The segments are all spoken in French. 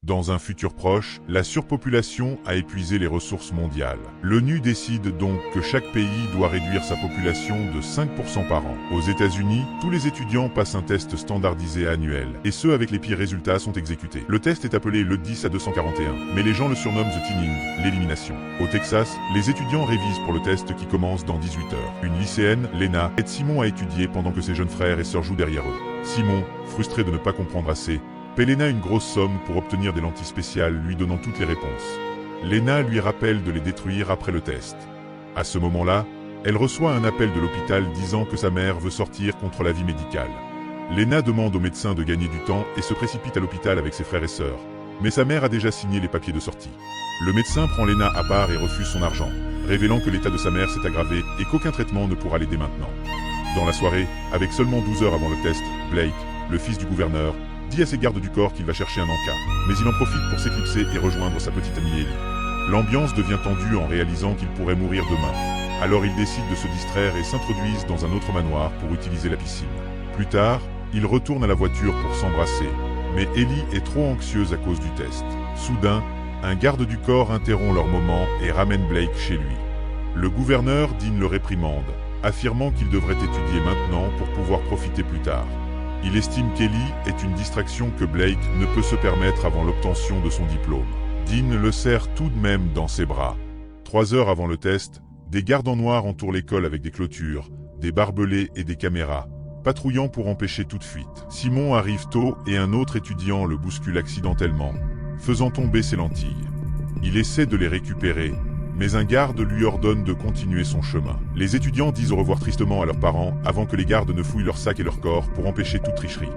Dans un futur proche, la surpopulation a épuisé les ressources mondiales. L'ONU décide donc que chaque pays doit réduire sa population de 5% par an. Aux États-Unis, tous les étudiants passent un test standardisé annuel, et ceux avec les pires résultats sont exécutés. Le test est appelé le 10 à 241, mais les gens le surnomment The Thinning, l'élimination. Au Texas, les étudiants révisent pour le test qui commence dans 18 heures. Une lycéenne, Lena, aide Simon à étudier pendant que ses jeunes frères et sœurs jouent derrière eux. Simon, frustré de ne pas comprendre assez, paie Lena une grosse somme pour obtenir des lentilles spéciales lui donnant toutes les réponses. Lena lui rappelle de les détruire après le test. À ce moment-là, elle reçoit un appel de l'hôpital disant que sa mère veut sortir contre l'avis médical. Lena demande au médecin de gagner du temps et se précipite à l'hôpital avec ses frères et sœurs. Mais sa mère a déjà signé les papiers de sortie. Le médecin prend Lena à part et refuse son argent, révélant que l'état de sa mère s'est aggravé et qu'aucun traitement ne pourra l'aider maintenant. Dans la soirée, avec seulement 12 heures avant le test, Blake, le fils du gouverneur, dit à ses gardes du corps qu'il va chercher un encas, mais il en profite pour s'éclipser et rejoindre sa petite amie Ellie. L'ambiance devient tendue en réalisant qu'il pourrait mourir demain. Alors ils décident de se distraire et s'introduisent dans un autre manoir pour utiliser la piscine. Plus tard, ils retournent à la voiture pour s'embrasser, mais Ellie est trop anxieuse à cause du test. Soudain, un garde du corps interrompt leur moment et ramène Blake chez lui. Le gouverneur Dean le réprimande, affirmant qu'il devrait étudier maintenant pour pouvoir profiter plus tard. Il estime qu'Ellie est une distraction que Blake ne peut se permettre avant l'obtention de son diplôme. Dean le serre tout de même dans ses bras. 3 heures avant le test, des gardes en noir entourent l'école avec des clôtures, des barbelés et des caméras, patrouillant pour empêcher toute fuite. Simon arrive tôt et un autre étudiant le bouscule accidentellement, faisant tomber ses lentilles. Il essaie de les récupérer, mais un garde lui ordonne de continuer son chemin. Les étudiants disent au revoir tristement à leurs parents avant que les gardes ne fouillent leurs sacs et leur corps pour empêcher toute tricherie.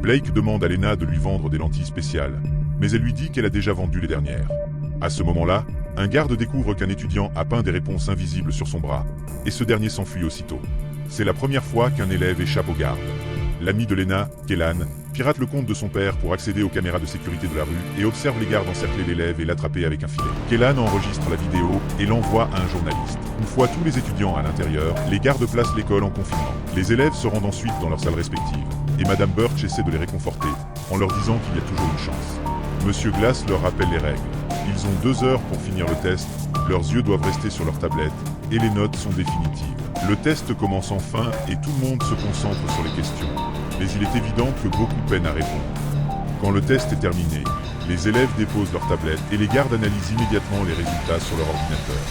Blake demande à Lena de lui vendre des lentilles spéciales, mais elle lui dit qu'elle a déjà vendu les dernières. À ce moment-là, un garde découvre qu'un étudiant a peint des réponses invisibles sur son bras, et ce dernier s'enfuit aussitôt. C'est la première fois qu'un élève échappe aux gardes. L'ami de Lena, Kellan, pirate le compte de son père pour accéder aux caméras de sécurité de la rue et observe les gardes encercler l'élève et l'attraper avec un filet. Kellan enregistre la vidéo et l'envoie à un journaliste. Une fois tous les étudiants à l'intérieur, les gardes placent l'école en confinement. Les élèves se rendent ensuite dans leurs salles respectives, et Madame Birch essaie de les réconforter, en leur disant qu'il y a toujours une chance. Monsieur Glass leur rappelle les règles. Ils ont 2 heures pour finir le test, leurs yeux doivent rester sur leur tablette, et les notes sont définitives. Le test commence enfin et tout le monde se concentre sur les questions. Mais il est évident que beaucoup peinent à répondre. Quand le test est terminé, les élèves déposent leurs tablettes et les gardes analysent immédiatement les résultats sur leur ordinateur.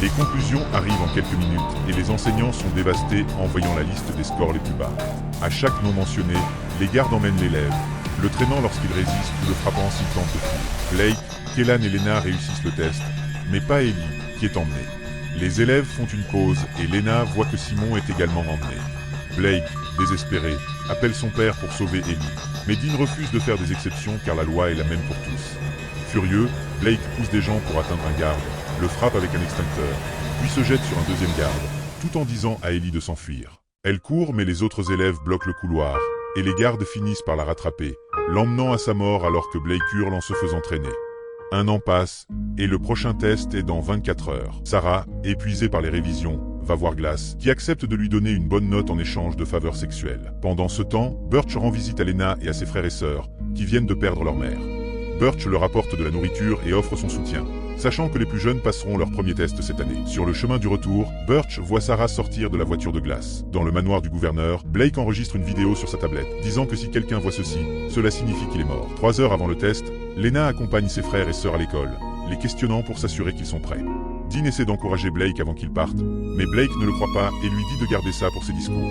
Les conclusions arrivent en quelques minutes et les enseignants sont dévastés en voyant la liste des scores les plus bas. À chaque nom mentionné, les gardes emmènent l'élève, le traînant lorsqu'il résiste ou le frappant s'il tente de fuir. Blake, Kellan et Lena réussissent le test, mais pas Ellie, qui est emmenée. Les élèves font une pause et Lena voit que Simon est également emmené. Blake, désespéré, appelle son père pour sauver Ellie, mais Dean refuse de faire des exceptions car la loi est la même pour tous. Furieux, Blake pousse des gens pour atteindre un garde, le frappe avec un extincteur, puis se jette sur un deuxième garde, tout en disant à Ellie de s'enfuir. Elle court mais les autres élèves bloquent le couloir, et les gardes finissent par la rattraper, l'emmenant à sa mort alors que Blake hurle en se faisant traîner. Un an passe, et le prochain test est dans 24 heures. Sarah, épuisée par les révisions, va voir Glass, qui accepte de lui donner une bonne note en échange de faveurs sexuelles. Pendant ce temps, Birch rend visite à Lena et à ses frères et sœurs, qui viennent de perdre leur mère. Birch leur apporte de la nourriture et offre son soutien, sachant que les plus jeunes passeront leur premier test cette année. Sur le chemin du retour, Birch voit Sarah sortir de la voiture de Glass. Dans le manoir du gouverneur, Blake enregistre une vidéo sur sa tablette, disant que si quelqu'un voit ceci, cela signifie qu'il est mort. 3 heures avant le test, Lena accompagne ses frères et sœurs à l'école, les questionnant pour s'assurer qu'ils sont prêts. Dean essaie d'encourager Blake avant qu'il parte, mais Blake ne le croit pas et lui dit de garder ça pour ses discours.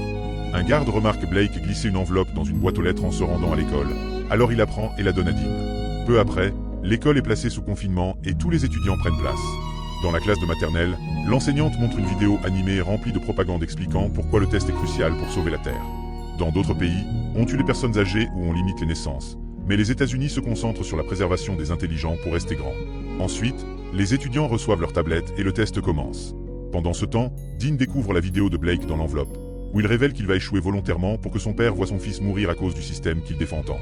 Un garde remarque Blake glisser une enveloppe dans une boîte aux lettres en se rendant à l'école, alors il la prend et la donne à Dean. Peu après, l'école est placée sous confinement et tous les étudiants prennent place. Dans la classe de maternelle, l'enseignante montre une vidéo animée remplie de propagande expliquant pourquoi le test est crucial pour sauver la Terre. Dans d'autres pays, on tue les personnes âgées ou on limite les naissances. Mais les États-Unis se concentrent sur la préservation des intelligents pour rester grands. Ensuite, les étudiants reçoivent leurs tablettes et le test commence. Pendant ce temps, Dean découvre la vidéo de Blake dans l'enveloppe, où il révèle qu'il va échouer volontairement pour que son père voie son fils mourir à cause du système qu'il défend tant.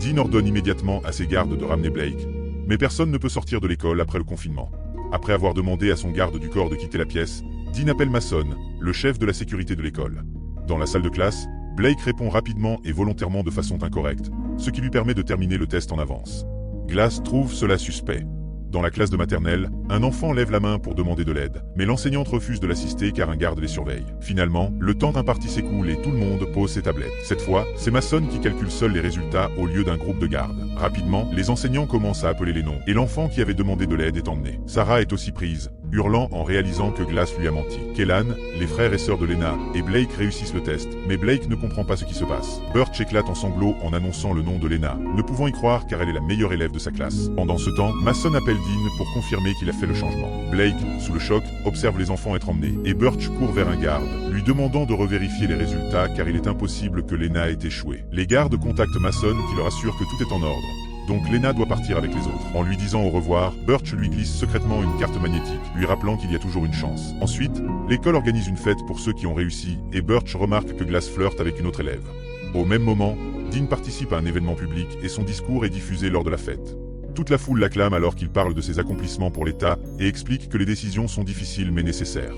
Dean ordonne immédiatement à ses gardes de ramener Blake, mais personne ne peut sortir de l'école après le confinement. Après avoir demandé à son garde du corps de quitter la pièce, Dean appelle Mason, le chef de la sécurité de l'école. Dans la salle de classe, Blake répond rapidement et volontairement de façon incorrecte, ce qui lui permet de terminer le test en avance. Glass trouve cela suspect. Dans la classe de maternelle, un enfant lève la main pour demander de l'aide, mais l'enseignante refuse de l'assister car un garde les surveille. Finalement, le temps imparti s'écoule et tout le monde pose ses tablettes. Cette fois, c'est Mason qui calcule seul les résultats au lieu d'un groupe de gardes. Rapidement, les enseignants commencent à appeler les noms, et l'enfant qui avait demandé de l'aide est emmené. Sarah est aussi prise, hurlant en réalisant que Glass lui a menti. Kellan, les frères et sœurs de Lena, et Blake réussissent le test, mais Blake ne comprend pas ce qui se passe. Birch éclate en sanglots en annonçant le nom de Lena, ne pouvant y croire car elle est la meilleure élève de sa classe. Pendant ce temps, Mason appelle Dean pour confirmer qu'il a fait le changement. Blake, sous le choc, observe les enfants être emmenés, et Birch court vers un garde, lui demandant de revérifier les résultats car il est impossible que Lena ait échoué. Les gardes contactent Mason qui leur assure que tout est en ordre. Donc Lena doit partir avec les autres. En lui disant au revoir, Birch lui glisse secrètement une carte magnétique, lui rappelant qu'il y a toujours une chance. Ensuite, l'école organise une fête pour ceux qui ont réussi, et Birch remarque que Glass flirte avec une autre élève. Au même moment, Dean participe à un événement public et son discours est diffusé lors de la fête. Toute la foule l'acclame alors qu'il parle de ses accomplissements pour l'État et explique que les décisions sont difficiles mais nécessaires.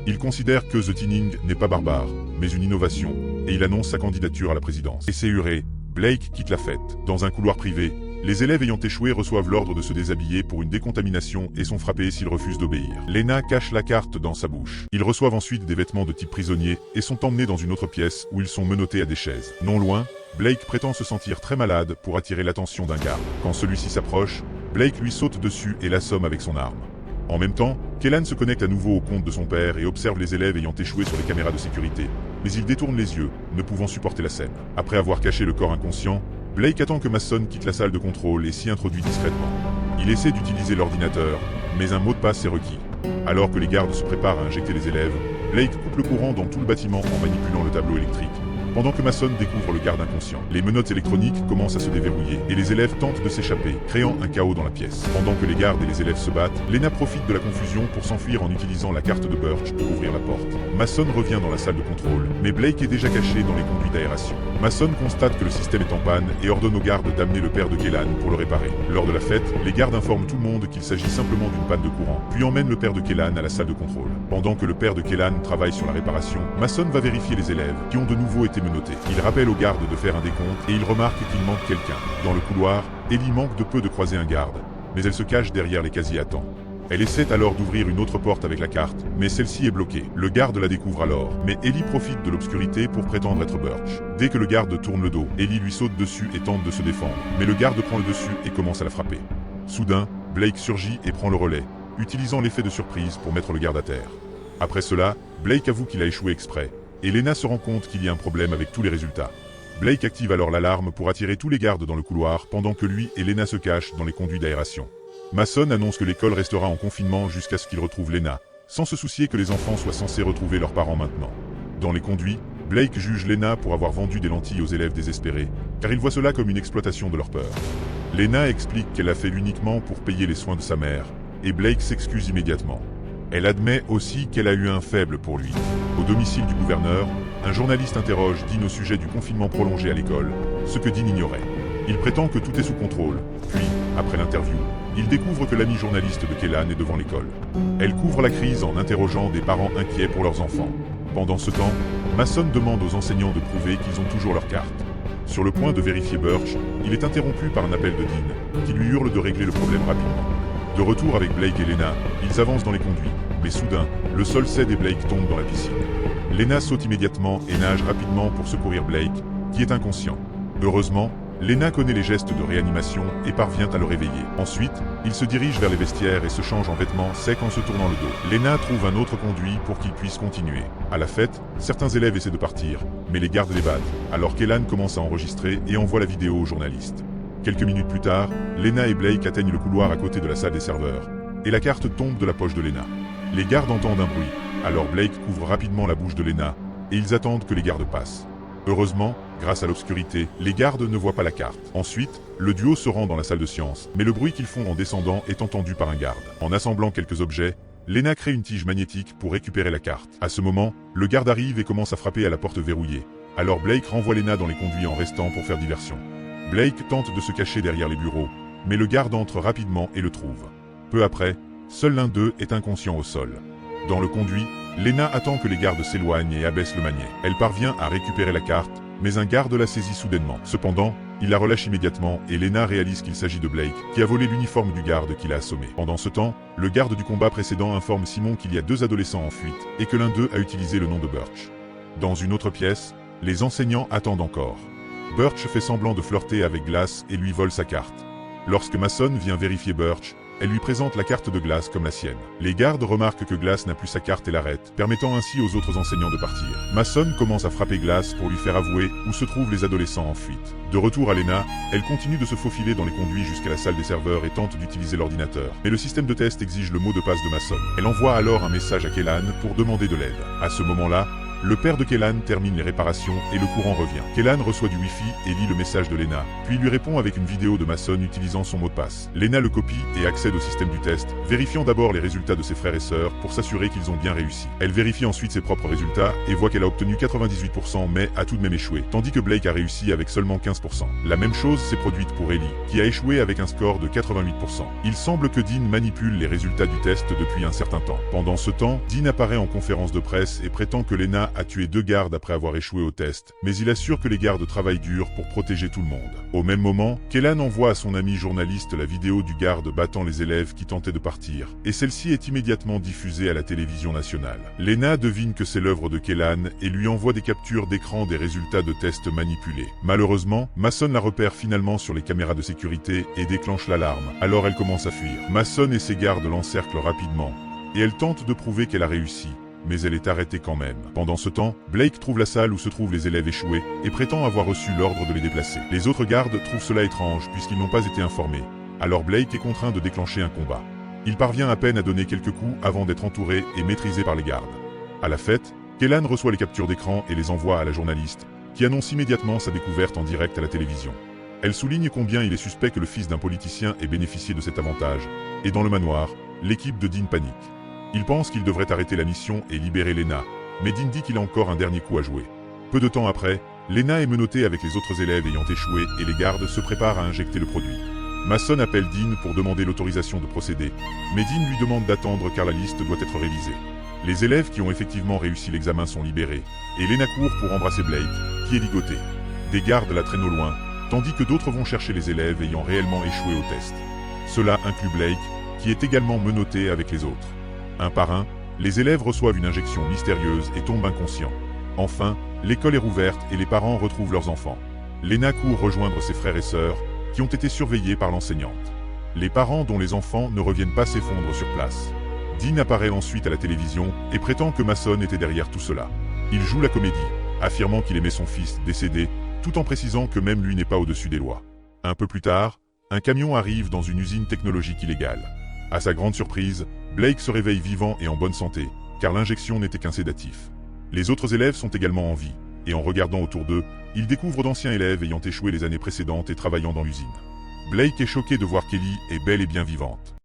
Il considère que The Teening n'est pas barbare, mais une innovation, et il annonce sa candidature à la présidence. Et c'est huré, Blake quitte la fête. Dans un couloir privé, les élèves ayant échoué reçoivent l'ordre de se déshabiller pour une décontamination et sont frappés s'ils refusent d'obéir. Lena cache la carte dans sa bouche. Ils reçoivent ensuite des vêtements de type prisonnier et sont emmenés dans une autre pièce où ils sont menottés à des chaises. Non loin, Blake prétend se sentir très malade pour attirer l'attention d'un garde. Quand celui-ci s'approche, Blake lui saute dessus et l'assomme avec son arme. En même temps, Kellan se connecte à nouveau au compte de son père et observe les élèves ayant échoué sur les caméras de sécurité. Mais il détourne les yeux, ne pouvant supporter la scène. Après avoir caché le corps inconscient, Blake attend que Mason quitte la salle de contrôle et s'y introduit discrètement. Il essaie d'utiliser l'ordinateur, mais un mot de passe est requis. Alors que les gardes se préparent à injecter les élèves, Blake coupe le courant dans tout le bâtiment en manipulant le tableau électrique. Pendant que Mason découvre le garde inconscient, les menottes électroniques commencent à se déverrouiller et les élèves tentent de s'échapper, créant un chaos dans la pièce. Pendant que les gardes et les élèves se battent, Lena profite de la confusion pour s'enfuir en utilisant la carte de Birch pour ouvrir la porte. Mason revient dans la salle de contrôle, mais Blake est déjà caché dans les conduits d'aération. Mason constate que le système est en panne et ordonne aux gardes d'amener le père de Kellan pour le réparer. Lors de la fête, les gardes informent tout le monde qu'il s'agit simplement d'une panne de courant, puis emmènent le père de Kellan à la salle de contrôle. Pendant que le père de Kellan travaille sur la réparation, Mason va vérifier les élèves, qui ont de nouveau été menottés. Il rappelle aux gardes de faire un décompte et il remarque qu'il manque quelqu'un. Dans le couloir, Ellie manque de peu de croiser un garde, mais elle se cache derrière les casiers à temps. Elle essaie alors d'ouvrir une autre porte avec la carte, mais celle-ci est bloquée. Le garde la découvre alors, mais Ellie profite de l'obscurité pour prétendre être Birch. Dès que le garde tourne le dos, Ellie lui saute dessus et tente de se défendre, mais le garde prend le dessus et commence à la frapper. Soudain, Blake surgit et prend le relais, utilisant l'effet de surprise pour mettre le garde à terre. Après cela, Blake avoue qu'il a échoué exprès, et Lena se rend compte qu'il y a un problème avec tous les résultats. Blake active alors l'alarme pour attirer tous les gardes dans le couloir pendant que lui et Lena se cachent dans les conduits d'aération. Mason annonce que l'école restera en confinement jusqu'à ce qu'il retrouve Lena, sans se soucier que les enfants soient censés retrouver leurs parents maintenant. Dans les conduits, Blake juge Lena pour avoir vendu des lentilles aux élèves désespérés, car il voit cela comme une exploitation de leur peur. Lena explique qu'elle l'a fait uniquement pour payer les soins de sa mère, et Blake s'excuse immédiatement. Elle admet aussi qu'elle a eu un faible pour lui. Au domicile du gouverneur, un journaliste interroge Dean au sujet du confinement prolongé à l'école, ce que Dean ignorait. Il prétend que tout est sous contrôle, puis, après l'interview, il découvre que l'ami journaliste de Kellan est devant l'école. Elle couvre la crise en interrogeant des parents inquiets pour leurs enfants. Pendant ce temps, Mason demande aux enseignants de prouver qu'ils ont toujours leur carte. Sur le point de vérifier Birch, il est interrompu par un appel de Dean, qui lui hurle de régler le problème rapidement. De retour avec Blake et Lena, ils avancent dans les conduits, mais soudain, le sol cède et Blake tombe dans la piscine. Lena saute immédiatement et nage rapidement pour secourir Blake, qui est inconscient. Heureusement, Lena connaît les gestes de réanimation et parvient à le réveiller. Ensuite, il se dirige vers les vestiaires et se change en vêtements secs en se tournant le dos. Lena trouve un autre conduit pour qu'il puisse continuer. À la fête, certains élèves essaient de partir, mais les gardes les battent, alors qu'Ellan commence à enregistrer et envoie la vidéo aux journalistes. Quelques minutes plus tard, Lena et Blake atteignent le couloir à côté de la salle des serveurs, et la carte tombe de la poche de Lena. Les gardes entendent un bruit, alors Blake couvre rapidement la bouche de Lena, et ils attendent que les gardes passent. Heureusement, grâce à l'obscurité, les gardes ne voient pas la carte. Ensuite, le duo se rend dans la salle de science, mais le bruit qu'ils font en descendant est entendu par un garde. En assemblant quelques objets, Lena crée une tige magnétique pour récupérer la carte. À ce moment, le garde arrive et commence à frapper à la porte verrouillée. Alors Blake renvoie Lena dans les conduits en restant pour faire diversion. Blake tente de se cacher derrière les bureaux, mais le garde entre rapidement et le trouve. Peu après, seul l'un d'eux est inconscient au sol. Dans le conduit, Lena attend que les gardes s'éloignent et abaisse le maniet. Elle parvient à récupérer la carte, mais un garde la saisit soudainement. Cependant, Il la relâche immédiatement et Lena réalise qu'il s'agit de Blake, qui a volé l'uniforme du garde qui l'a assommé. Pendant ce temps, le garde du combat précédent informe Simon qu'il y a 2 adolescents en fuite et que l'un d'eux a utilisé le nom de Birch. Dans une autre pièce, les enseignants attendent encore. Birch fait semblant de flirter avec Glass et lui vole sa carte. Lorsque Mason vient vérifier Birch, elle lui présente la carte de Glass comme la sienne. Les gardes remarquent que Glass n'a plus sa carte et l'arrêtent, permettant ainsi aux autres enseignants de partir. Mason commence à frapper Glass pour lui faire avouer où se trouvent les adolescents en fuite. De retour à Lena, elle continue de se faufiler dans les conduits jusqu'à la salle des serveurs et tente d'utiliser l'ordinateur. Mais le système de test exige le mot de passe de Mason. Elle envoie alors un message à Kellan pour demander de l'aide. À ce moment-là, le père de Kellan termine les réparations et le courant revient. Kellan reçoit du Wi-Fi et lit le message de Lena, puis lui répond avec une vidéo de Mason utilisant son mot de passe. Lena le copie et accède au système du test, vérifiant d'abord les résultats de ses frères et sœurs pour s'assurer qu'ils ont bien réussi. Elle vérifie ensuite ses propres résultats et voit qu'elle a obtenu 98% mais a tout de même échoué, tandis que Blake a réussi avec seulement 15%. La même chose s'est produite pour Ellie, qui a échoué avec un score de 88%. Il semble que Dean manipule les résultats du test depuis un certain temps. Pendant ce temps, Dean apparaît en conférence de presse et prétend que Lena a tué 2 gardes après avoir échoué au test, mais il assure que les gardes travaillent dur pour protéger tout le monde. Au même moment, Kellan envoie à son ami journaliste la vidéo du garde battant les élèves qui tentaient de partir, et celle-ci est immédiatement diffusée à la télévision nationale. Lena devine que c'est l'œuvre de Kellan et lui envoie des captures d'écran des résultats de tests manipulés. Malheureusement, Mason la repère finalement sur les caméras de sécurité et déclenche l'alarme, alors elle commence à fuir. Mason et ses gardes l'encerclent rapidement, et elle tente de prouver qu'elle a réussi, mais elle est arrêtée quand même. Pendant ce temps, Blake trouve la salle où se trouvent les élèves échoués et prétend avoir reçu l'ordre de les déplacer. Les autres gardes trouvent cela étrange puisqu'ils n'ont pas été informés. Alors Blake est contraint de déclencher un combat. Il parvient à peine à donner quelques coups avant d'être entouré et maîtrisé par les gardes. À la fête, Kellan reçoit les captures d'écran et les envoie à la journaliste, qui annonce immédiatement sa découverte en direct à la télévision. Elle souligne combien il est suspect que le fils d'un politicien ait bénéficié de cet avantage, et dans le manoir, l'équipe de Dean panique. Il pense qu'il devrait arrêter la mission et libérer Lena, mais Dean dit qu'il a encore un dernier coup à jouer. Peu de temps après, Lena est menottée avec les autres élèves ayant échoué et les gardes se préparent à injecter le produit. Mason appelle Dean pour demander l'autorisation de procéder, mais Dean lui demande d'attendre car la liste doit être révisée. Les élèves qui ont effectivement réussi l'examen sont libérés, et Lena court pour embrasser Blake, qui est ligoté. Des gardes la traînent au loin, tandis que d'autres vont chercher les élèves ayant réellement échoué au test. Cela inclut Blake, qui est également menotté avec les autres. Un par un, les élèves reçoivent une injection mystérieuse et tombent inconscients. Enfin, l'école est rouverte et les parents retrouvent leurs enfants. Lena court rejoindre ses frères et sœurs, qui ont été surveillés par l'enseignante. Les parents dont les enfants ne reviennent pas s'effondrent sur place. Dean apparaît ensuite à la télévision et prétend que Mason était derrière tout cela. Il joue la comédie, affirmant qu'il aimait son fils décédé, tout en précisant que même lui n'est pas au-dessus des lois. Un peu plus tard, un camion arrive dans une usine technologique illégale. À sa grande surprise, Blake se réveille vivant et en bonne santé, car l'injection n'était qu'un sédatif. Les autres élèves sont également en vie, et en regardant autour d'eux, ils découvrent d'anciens élèves ayant échoué les années précédentes et travaillant dans l'usine. Blake est choqué de voir qu'Ellie est bel et bien vivante.